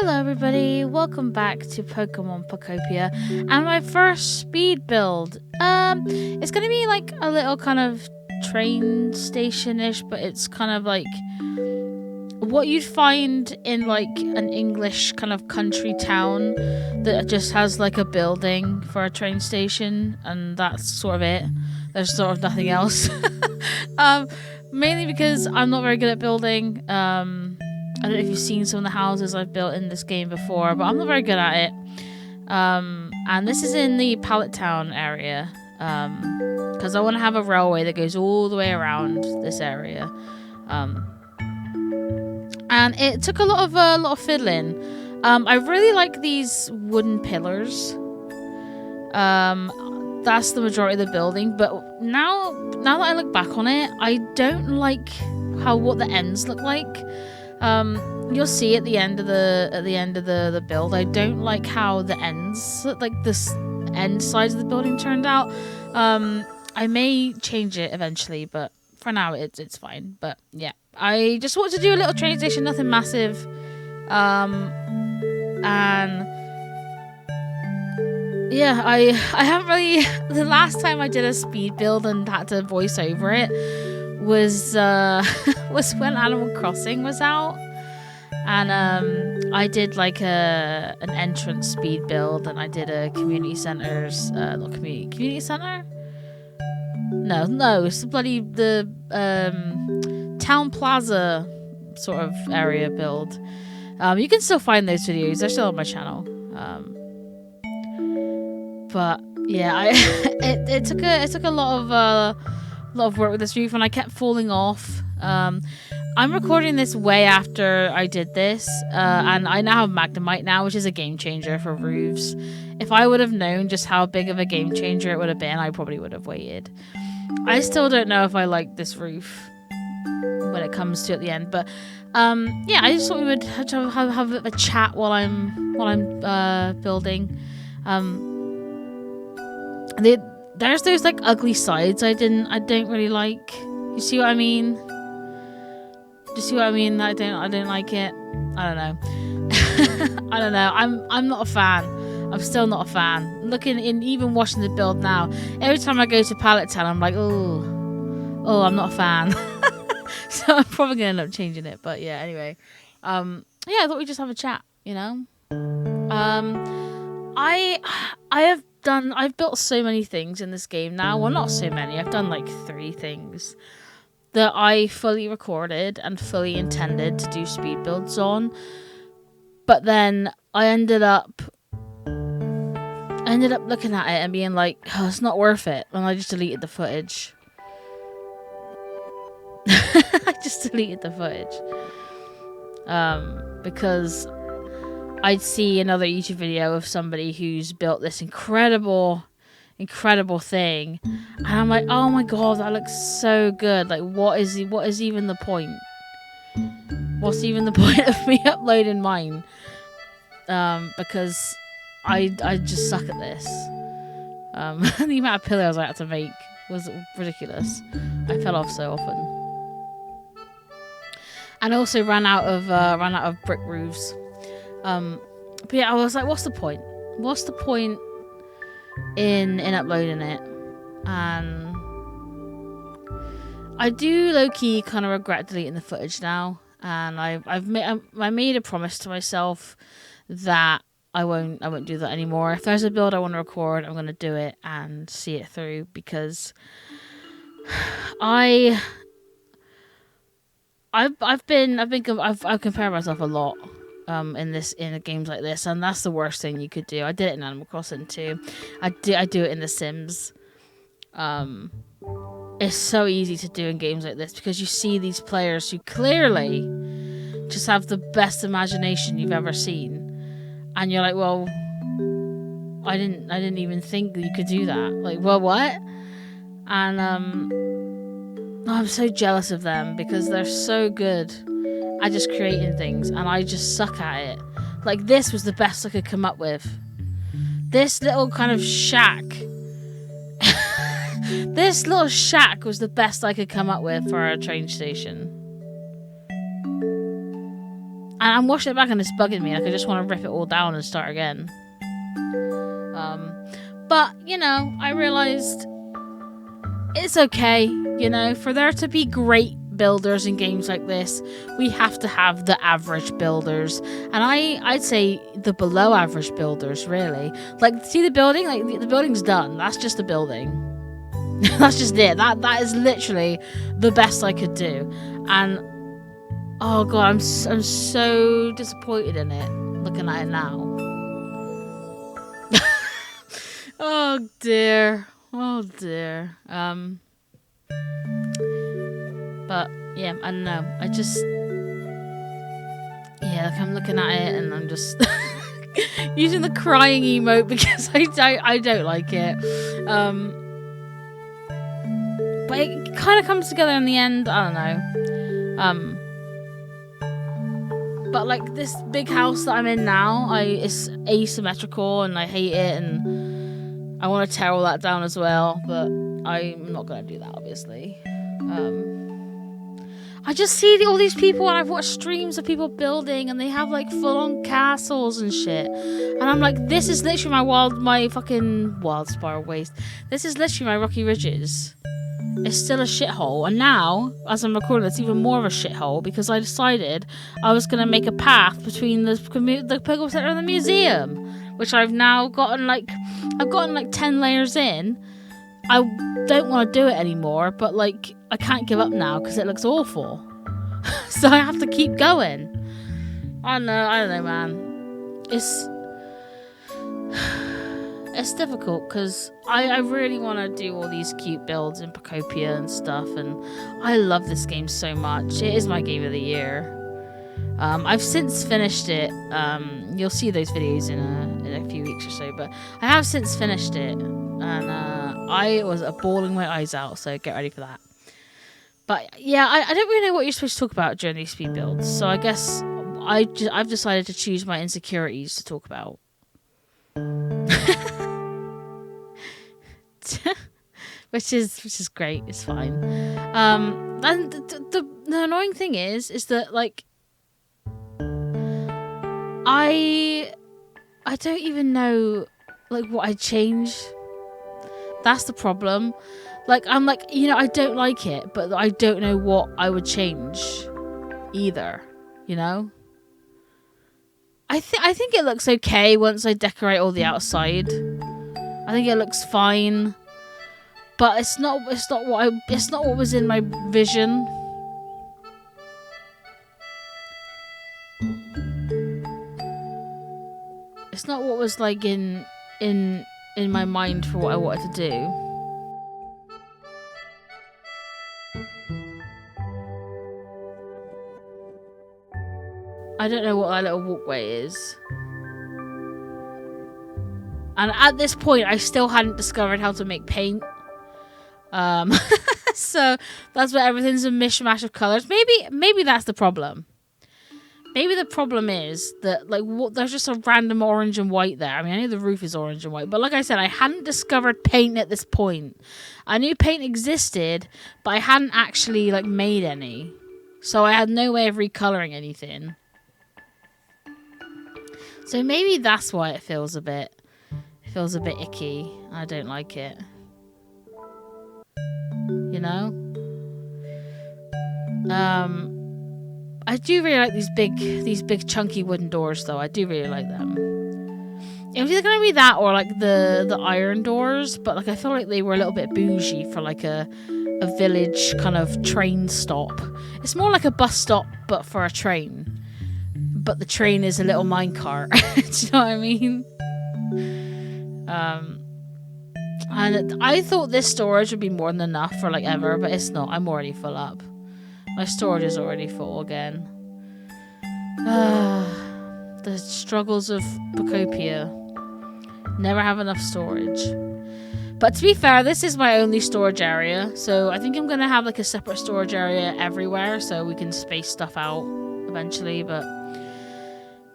Hello everybody, welcome back to Pokemon Pokopia and my first speed build. It's gonna be like a little kind of train station-ish, but it's kind of like what you'd find in like an English kind of country town that just has like a building for a train station, and that's sort of it. There's sort of nothing else. Mainly because I'm not very good at building. I don't know if you've seen some of the houses I've built in this game before, but I'm not very good at it. And this is in the Pallet Town area, because I want to have a railway that goes all the way around this area. And it took a lot of fiddling. I really like these wooden pillars. That's the majority of the building, but now that I look back on it, I don't like what the ends look like. You'll see at the end of the build, I don't like how the ends, like this end sides of the building turned out. I may change it eventually, but for now it's fine. But yeah, I just want to do a little train station, nothing massive. And yeah, I haven't really. The last time I did a speed build and had to voice over it was when Animal Crossing was out, and I did like an entrance speed build, and I did a community centers not community center. No, it's the town plaza sort of area build. You can still find those videos; they're still on my channel. But yeah, it took a lot of work with this roof, and I kept falling off. I'm recording this way after I did this, and I now have Magnemite now, which is a game changer for roofs. If I would have known just how big of a game changer it would have been, I probably would have waited. I still don't know if I like this roof when it comes to at the end, but yeah, I just thought we would have a bit of a chat while I'm building. There's those like ugly sides I don't really like. You see what I mean? Do you see what I mean? I don't like it. I don't know. I don't know. I'm not a fan. I'm still not a fan. Even watching the build now, every time I go to Pallet Town, I'm like, oh, I'm not a fan. So I'm probably gonna end up changing it. But yeah, anyway, yeah, I thought we'd just have a chat. You know, I've built so many things in this game now. Well, not so many. I've done like 3 things that I fully recorded and fully intended to do speed builds on. But then I ended up looking at it and being like, oh, it's not worth it. And I just deleted the footage. I just deleted the footage. Because I'd see another YouTube video of somebody who's built this incredible thing, and I'm like, oh my god, that looks so good. Like, what is even the point? What's even the point of me uploading mine? Because I just suck at this. The amount of pillars I had to make was ridiculous. I fell off so often, and also ran out of brick roofs. But yeah, I was like, what's the point? What's the point in uploading it? And I do low-key kind of regret deleting the footage now. And I made a promise to myself that I won't do that anymore. If there's a build I want to record, I'm going to do it and see it through, because I've compared myself a lot in games like this, and that's the worst thing you could do. I did it in Animal Crossing too. I do it in The Sims. It's so easy to do in games like this because you see these players who clearly just have the best imagination you've ever seen, and you're like, well, I didn't even think that you could do that. Like, well, what? And I'm so jealous of them because they're so good at just creating things, and I just suck at it. Like, this was the best I could come up with. This little kind of shack. This little shack was the best I could come up with for a train station. And I'm watching it back and it's bugging me. Like, I just want to rip it all down and start again. But, you know, I realised it's okay, you know, for there to be great builders in games like this, we have to have the average builders. And I'd say the below average builders, really. Like, see the building? Like, the building's done. That's just the building. That's just it. That is literally the best I could do. And oh god, I'm so disappointed in it, looking at it now. Oh dear. Oh dear. But yeah, I don't know. I just, yeah, like I'm looking at it and I'm just using the crying emote because I don't like it. But it kind of comes together in the end. I don't know. But like this big house that I'm in now, it's asymmetrical and I hate it, and I want to tear all that down as well. But I'm not gonna do that, obviously. I just see all these people, and I've watched streams of people building, and they have like full-on castles and shit. And I'm like, this is literally my fucking wild spiral waste. This is literally my Rocky Ridges. It's still a shithole, and now, as I'm recording, it's even more of a shithole because I decided I was going to make a path between the Pokemon Center and the museum, which I've now gotten like 10 layers in. I don't want to do it anymore, but like I can't give up now because it looks awful. So I have to keep going. I don't know, man. It's difficult because I really want to do all these cute builds in Pokopia and stuff, and I love this game so much. It is my game of the year. I've since finished it. You'll see those videos in a few weeks or so, but I have since finished it, and I was bawling my eyes out, so get ready for that. But yeah, I don't really know what you're supposed to talk about during these speed builds, so I guess I've decided to choose my insecurities to talk about. which is great. It's fine. And the annoying thing is that like I don't even know like what I'd change. That's the problem. Like I'm like, you know, I don't like it, but I don't know what I would change either, you know? I think it looks okay once I decorate all the outside. I think it looks fine. But it's not what was in my vision. It's not what was like in my mind for what I wanted to do. I don't know what that little walkway is. And at this point, I still hadn't discovered how to make paint. So that's why everything's a mishmash of colors. Maybe that's the problem. Maybe the problem is that like there's just a random orange and white there. I mean, I know the roof is orange and white, but like I said, I hadn't discovered paint at this point. I knew paint existed, but I hadn't actually like made any. So I had no way of recoloring anything. So maybe that's why it feels a bit icky. I don't like it. You know? I do really like these big chunky wooden doors though. I do really like them. It was either gonna be that or like the iron doors, but like I feel like they were a little bit bougie for like a village kind of train stop. It's more like a bus stop but for a train. But the train is a little minecart. Do you know what I mean? And I thought this storage would be more than enough for like ever, but it's not. I'm already full up. My storage is already full again. The struggles of Pokopia. Never have enough storage. But to be fair, this is my only storage area, so I think I'm going to have like a separate storage area everywhere so we can space stuff out eventually, but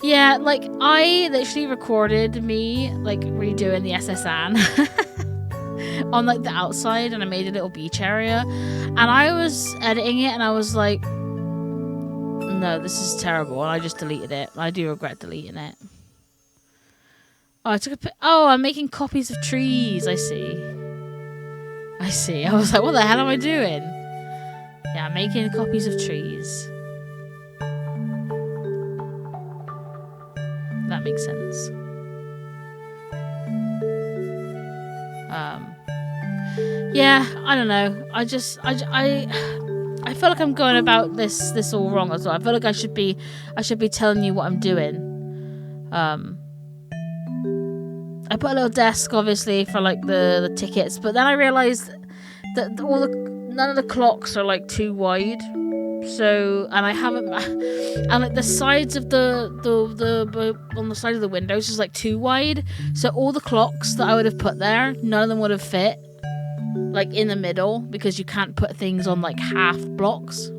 yeah, like I literally recorded me like redoing the SSN on like the outside, and I made a little beach area, and I was editing it and I was like, no, this is terrible. And I just deleted it. I do regret deleting it. Oh, I took a oh, I'm making copies of trees. I see. I was like, what the hell am I doing? Yeah, I'm making copies of trees. That makes sense. Yeah, I don't know. I feel like I'm going about this all wrong as well. I feel like I should be telling you what I'm doing. I put a little desk obviously for like the tickets, but then I realized that none of the clocks are like too wide. So, and I haven't, and like the sides of the on the side of the windows is like too wide. So all the clocks that I would have put there, none of them would have fit like in the middle, because you can't put things on like half blocks.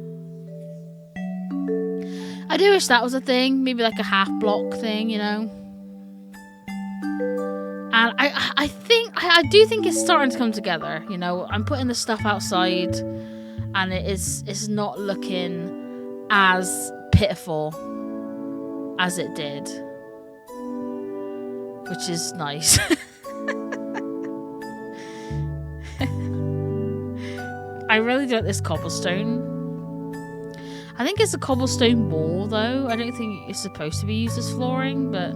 I do wish that was a thing, maybe like a half block thing, you know. And I do think it's starting to come together, you know. I'm putting the stuff outside, and it's not looking as pitiful as it did, which is nice. I really do like this cobblestone. I think it's a cobblestone wall though. I don't think it's supposed to be used as flooring, but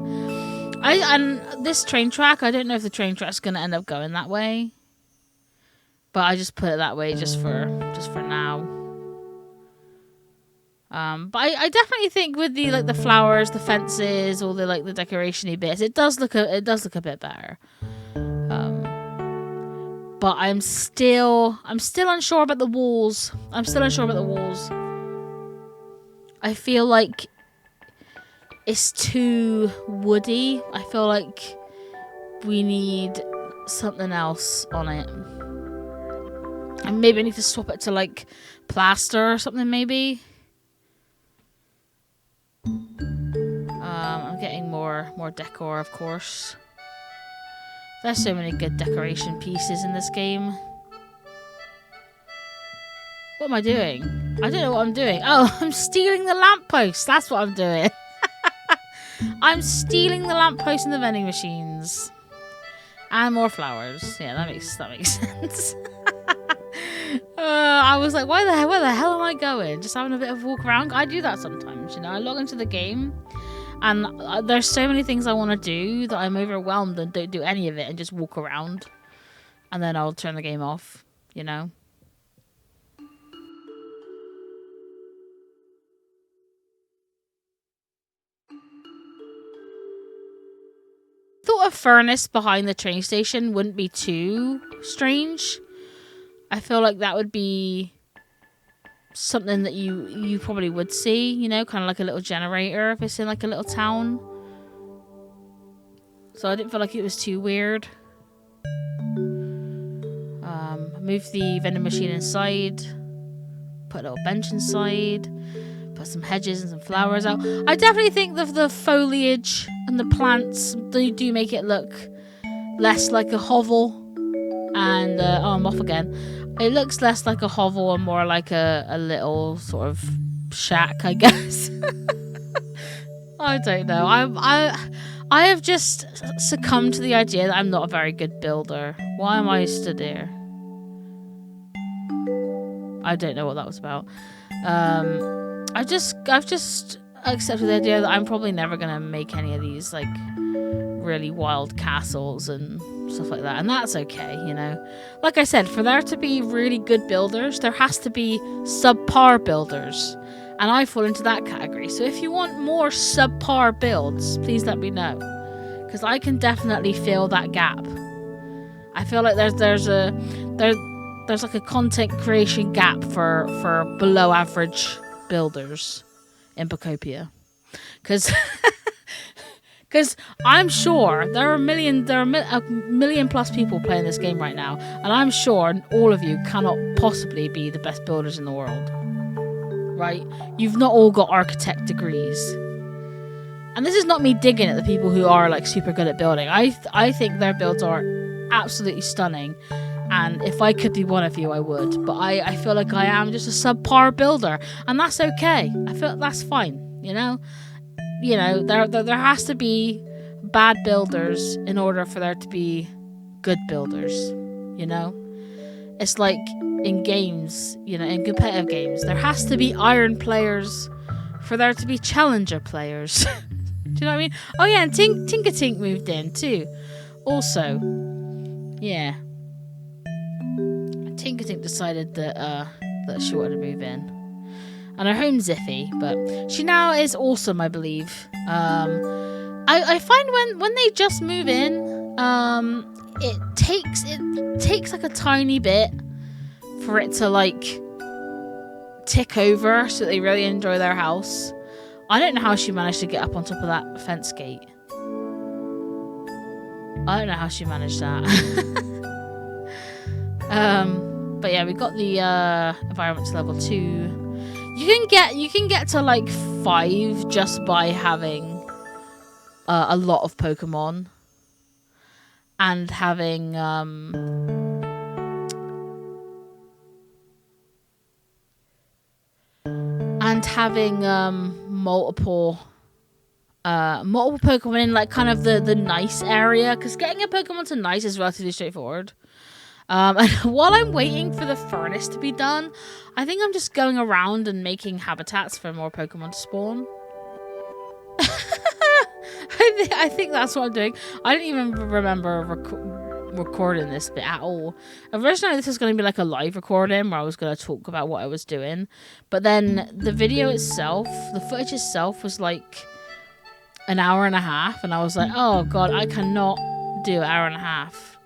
and this train track, I don't know if the train track's gonna end up going that way. But I just put it that way just for now. But I definitely think with the like the flowers, the fences, all the like the decoration-y bits, it does look a bit better. But I'm still unsure about the walls. I feel like it's too woody. I feel like we need something else on it. And maybe I need to swap it to like plaster or something maybe. I'm getting more decor, of course. There's so many good decoration pieces in this game. What am I doing? I don't know what I'm doing. Oh, I'm stealing the lamppost. That's what I'm doing. I'm stealing the lamppost and the vending machines. And more flowers. Yeah, that makes sense. I was like, where the hell am I going? Just having a bit of a walk around. I do that sometimes, you know. I log into the game, and there's so many things I want to do that I'm overwhelmed and don't do any of it and just walk around, and then I'll turn the game off, you know. Thought a furnace behind the train station wouldn't be too strange. I feel like that would be something that you probably would see, you know, kind of like a little generator if it's in like a little town. So I didn't feel like it was too weird. Move the vending machine inside. Put a little bench inside. Put some hedges and some flowers out. I definitely think the foliage and the plants do make it look less like a hovel. And I'm off again. It looks less like a hovel and more like a little sort of shack, I guess. I don't know. I have just succumbed to the idea that I'm not a very good builder. Why am I stood here? I don't know what that was about. I've just accepted the idea that I'm probably never gonna make any of these like really wild castles and stuff like that, and that's okay, you know. Like I said, for there to be really good builders, there has to be subpar builders, and I fall into that category. So if you want more subpar builds, please let me know, because I can definitely fill that gap. I feel like there's like a content creation gap for below average builders in Pokopia, because I'm sure there are a million plus people playing this game right now, and I'm sure all of you cannot possibly be the best builders in the world, right? You've not all got architect degrees, and this is not me digging at the people who are like super good at building. I think their builds are absolutely stunning, And if I could be one of you, I would. But I feel like I am just a subpar builder. And that's okay. I feel that's fine, you know? You know, there has to be bad builders in order for there to be good builders, you know? It's like in games, you know, in competitive games, there has to be iron players for there to be challenger players. Do you know what I mean? Oh yeah, and Tinkertink moved in too. Also, yeah. Tinkertink decided that she wanted to move in. And her home's iffy, but she now is awesome, I believe. I find when they just move in, it takes like a tiny bit for it to like tick over so they really enjoy their house. I don't know how she managed to get up on top of that fence gate. I don't know how she managed that. But yeah, we got the environment to level 2. You can get to like 5 just by having a lot of Pokemon and having multiple Pokemon in like kind of the nice area, because getting a Pokemon to nice is relatively straightforward. And while I'm waiting for the furnace to be done, I think I'm just going around and making habitats for more Pokemon to spawn. I think that's what I'm doing. I didn't even remember recording this bit at all. Originally, this was going to be like a live recording where I was going to talk about what I was doing. But then the video itself, the footage itself was like an hour and a half. And I was like, oh God, I cannot do an hour and a half.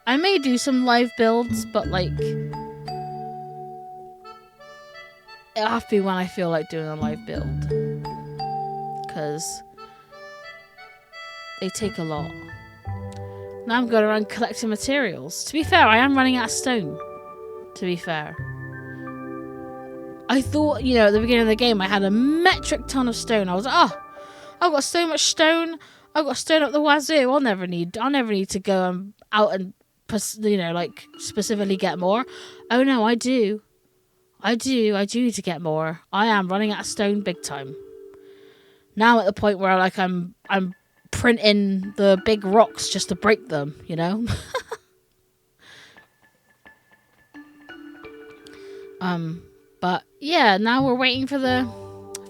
I may do some live builds, but like it'll have to be when I feel like doing a live build, because they take a lot. Now I'm going around collecting materials. To be fair, I am running out of stone. To be fair, I thought, you know, at the beginning of the game I had a metric ton of stone. I was like, oh, I've got so much stone. I've got stone up the wazoo. I'll never need to go out and, you know, like specifically get more. Oh no, I do need to get more. I am running out of stone big time. Now at the point where like I'm printing the big rocks just to break them, you know? But yeah, now we're waiting for the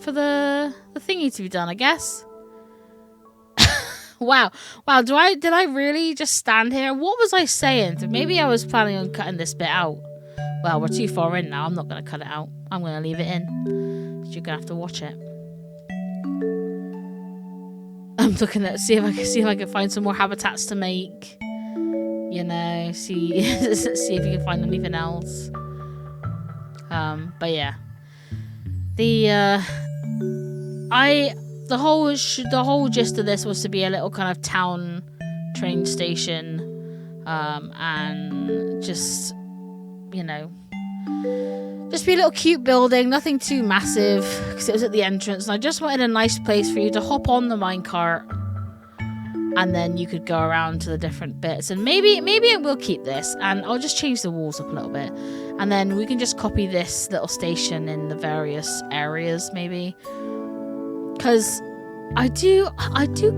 thingy to be done, I guess. Wow, did I really just stand here? What was I saying? Maybe I was planning on cutting this bit out. Well, we're too far in now. I'm not going to cut it out. I'm going to leave it in. You're going to have to watch it. I'm looking at see if I can find some more habitats to make. You know, see if you can find anything else. But yeah, the whole gist of this was to be a little kind of town train station, and just, you know, just be a little cute building, nothing too massive, because it was at the entrance, and I just wanted a nice place for you to hop on the minecart, and then you could go around to the different bits. And maybe it will keep this, and I'll just change the walls up a little bit, and then we can just copy this little station in the various areas, maybe. Because I do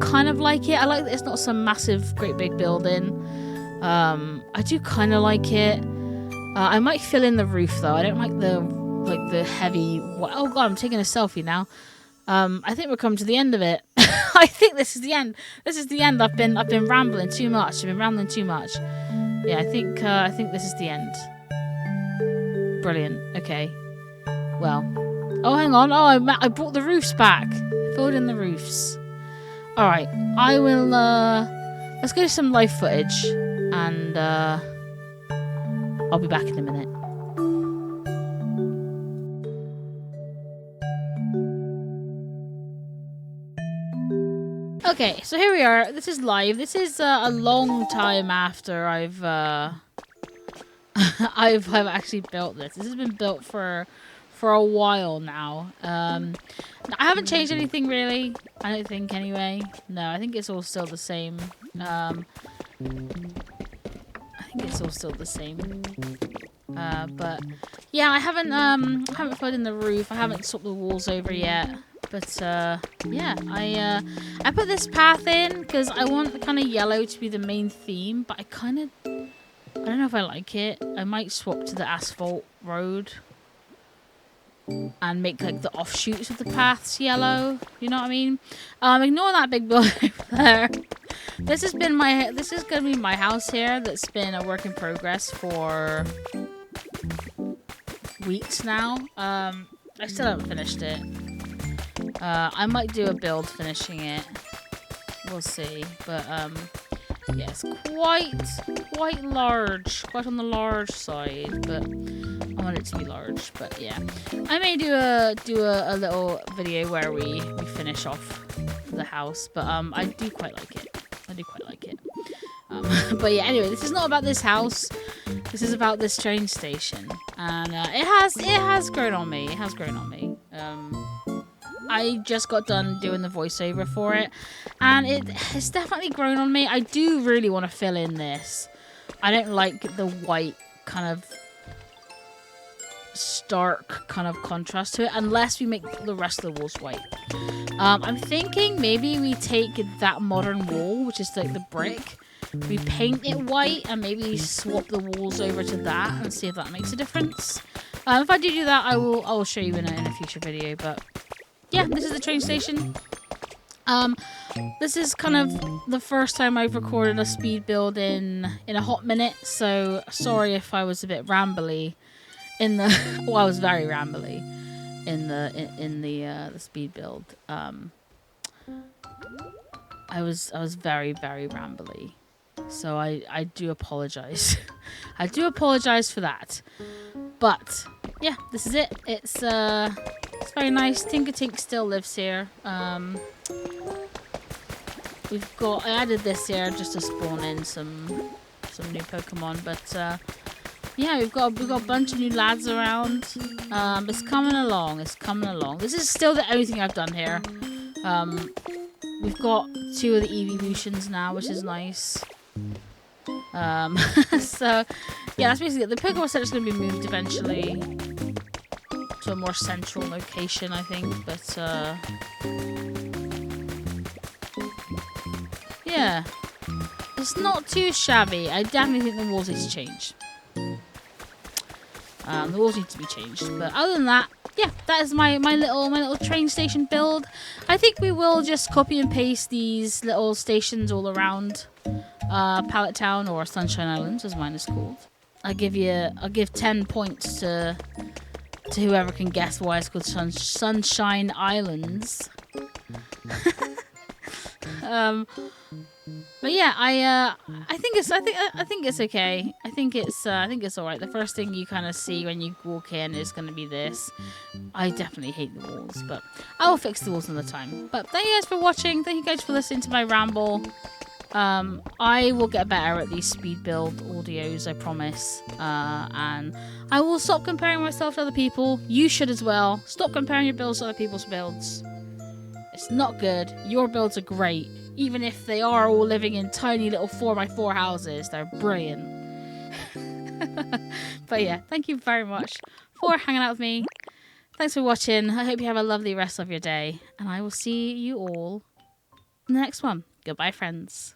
kind of like it. I like that it's not some massive, great big building. I do kind of like it. I might fill in the roof though. I don't like the heavy. Oh God, I'm taking a selfie now. I think we're coming to the end of it. I think this is the end. This is the end. I've been rambling too much. Yeah, I think this is the end. Brilliant. Okay. Well. Oh, hang on. Oh, I brought the roofs back. Filled in the roofs. All right. I will. Let's go to some live footage, and I'll be back in a minute. Okay, so here we are. This is live. This is a long time after I've I've actually built this. This has been built for a while now. I haven't changed anything really. I don't think anyway. No, I think it's all still the same. I think think it's all still the same. But yeah, I haven't filled in the roof. I haven't swapped the walls over yet. But yeah, I put this path in because I want kind of yellow to be the main theme. But I don't know if I like it. I might swap to the asphalt road and make like the offshoots of the paths yellow. You know what I mean? Ignore that big building over there. This is gonna be my house here. That's been a work in progress for weeks now. I still haven't finished it. I might do a build finishing it. We'll see. But yeah, it's quite large, quite on the large side. But I want it to be large. But yeah, I may do a little video where we finish off the house. But I do quite like it. But yeah, anyway, this is not about this house. This is about this train station, and it has grown on me. I just got done doing the voiceover for it, and it's definitely grown on me. I do really want to fill in this. I don't like the white kind of stark kind of contrast to it, unless we make the rest of the walls white. I'm thinking maybe we take that modern wall, which is like the brick, we paint it white, and maybe swap the walls over to that and see if that makes a difference. If I do that, I will show you in a future video. But yeah, this is the train station. This is kind of the first time I've recorded a speed build in a hot minute, so sorry if I was a bit rambly in the well, I was very rambly in the speed build. I was very rambly, so I do apologize. I do apologize for that. But yeah, this is it. It's very nice. Tinkertink still lives here. I added this here just to spawn in some new Pokemon, but yeah, we've got a bunch of new lads around. It's coming along. This is still the only thing I've done here. We've got 2 of the evolutions now, which is nice. So yeah, that's basically it. The Pokemon Center is going to be moved eventually to a more central location, I think. But yeah, it's not too shabby. I definitely think the walls need to change. The walls need to be changed. But other than that, yeah, that is my little train station build. I think we will just copy and paste these little stations all around Pallet Town, or Sunshine Islands as mine is called. I'll give 10 points to whoever can guess why it's called Sunshine Islands. But yeah, I think it's okay. I think it's all right. The first thing you kind of see when you walk in is going to be this. I definitely hate the walls, but I will fix the walls another time. But thank you guys for watching. Thank you guys for listening to my ramble. I will get better at these speed build audios, I promise. And I will stop comparing myself to other people. You should as well. Stop comparing your builds to other people's builds. It's not good. Your builds are great. Even if they are all living in tiny little 4x4 houses, they're brilliant. But yeah, thank you very much for hanging out with me. Thanks for watching. I hope you have a lovely rest of your day. And I will see you all in the next one. Goodbye, friends.